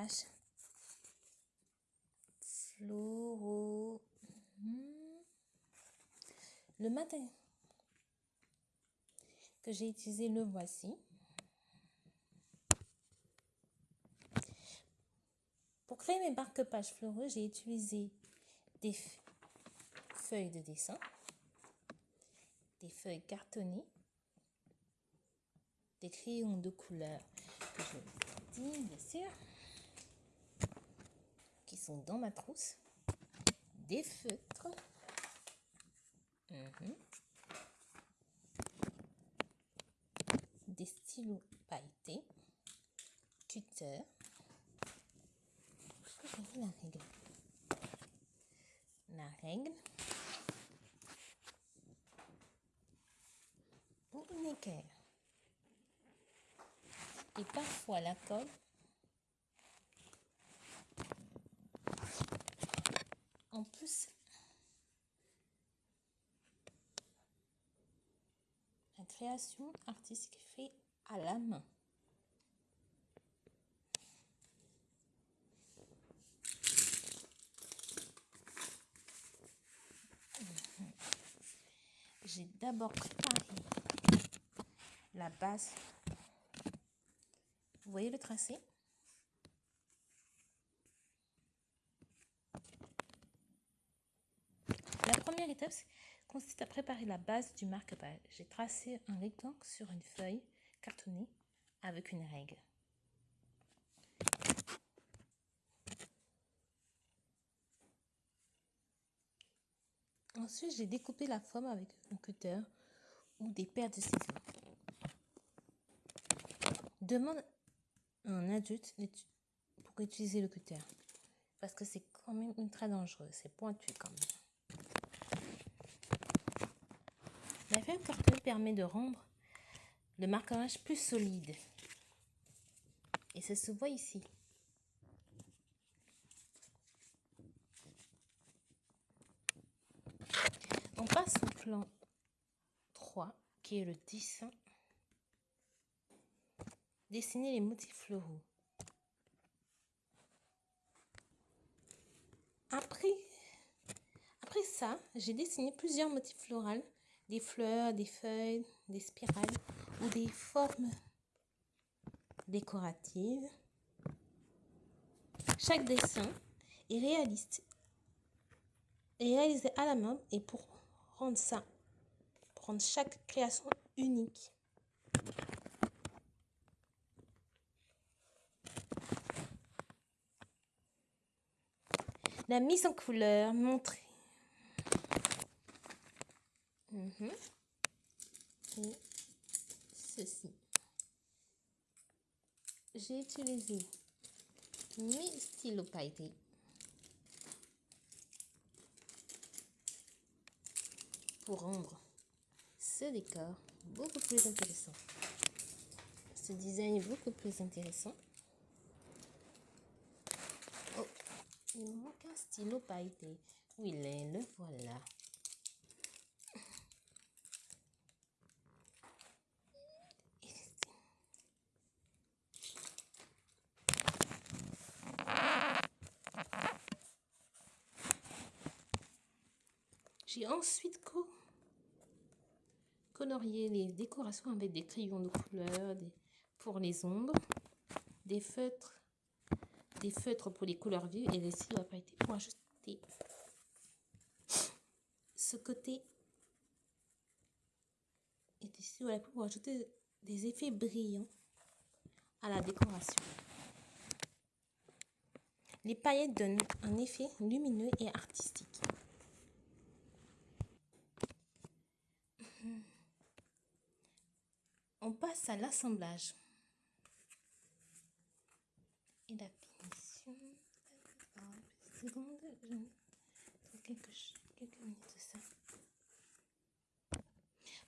marque-page floraux. Le matin que j'ai utilisé, le voici. Pour créer mes marque-pages floraux, j'ai utilisé des feuilles de dessin, des feuilles cartonnées, des crayons de couleur que je vous dis bien sûr, qui sont dans ma trousse, des feutres, des stylos pailletés, cutter. J'ai la règle. La règle. Pour une équerre. Et parfois la colle. En plus, la création artistique faite à la main. J'ai d'abord préparé la base. Vous voyez le tracé? La première étape consiste à préparer la base du marque-page. J'ai tracé un rectangle sur une feuille cartonnée avec une règle. Ensuite, j'ai découpé la forme avec un cutter ou des paires de ciseaux. Demande à un adulte pour utiliser le cutter parce que c'est quand même très dangereux, c'est pointu quand même. La feuille cartonnée permet de rendre le marque-page plus solide et ça se voit ici. On passe au plan 3 qui est le dessin. Dessiner les motifs floraux. Après ça, j'ai dessiné plusieurs motifs floraux, des fleurs, des feuilles, des spirales ou des formes décoratives. Chaque dessin est réaliste et réalisé à la main et pour rendre chaque création unique. La mise en couleur montrée. Et ceci. J'ai utilisé mes stylos pailletés pour rendre ce décor beaucoup plus intéressant. Ce design est beaucoup plus intéressant. Oh, il me manque un stylo pailleté. Où il est? Le voilà. J'ai ensuite colorié les décorations avec des crayons de couleur, pour les ombres, des feutres pour les couleurs vives et des stylos à pailleter pour ajouter ce côté et des stylos pour ajouter des effets brillants à la décoration. Les paillettes donnent un effet lumineux et artistique. On passe à l'assemblage et la finition. Une seconde, quelques minutes de ça.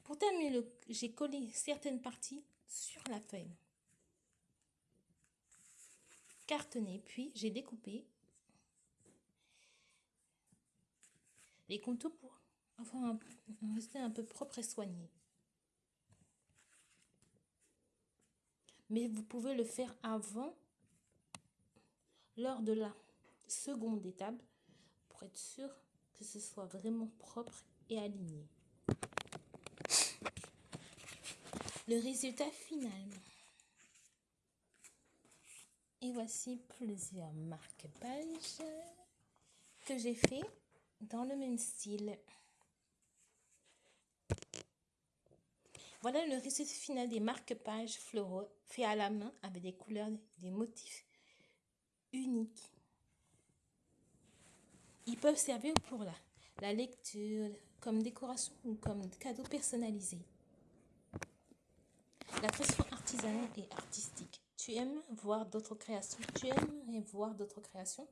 Pour terminer, j'ai collé certaines parties sur la feuille cartonnée, puis j'ai découpé les contours pour avoir un résultat un peu propre et soigné. Mais vous pouvez le faire avant lors de la seconde étape pour être sûr que ce soit vraiment propre et aligné. Le résultat final. Et voici plusieurs marque-pages que j'ai fait dans le même style. Voilà le résultat final des marque-pages floraux faits à la main avec des couleurs, des motifs uniques. Ils peuvent servir pour la lecture, comme décoration ou comme cadeau personnalisé. La création artisanale et artistique. Tu aimes voir d'autres créations? Tu aimerais voir d'autres créations?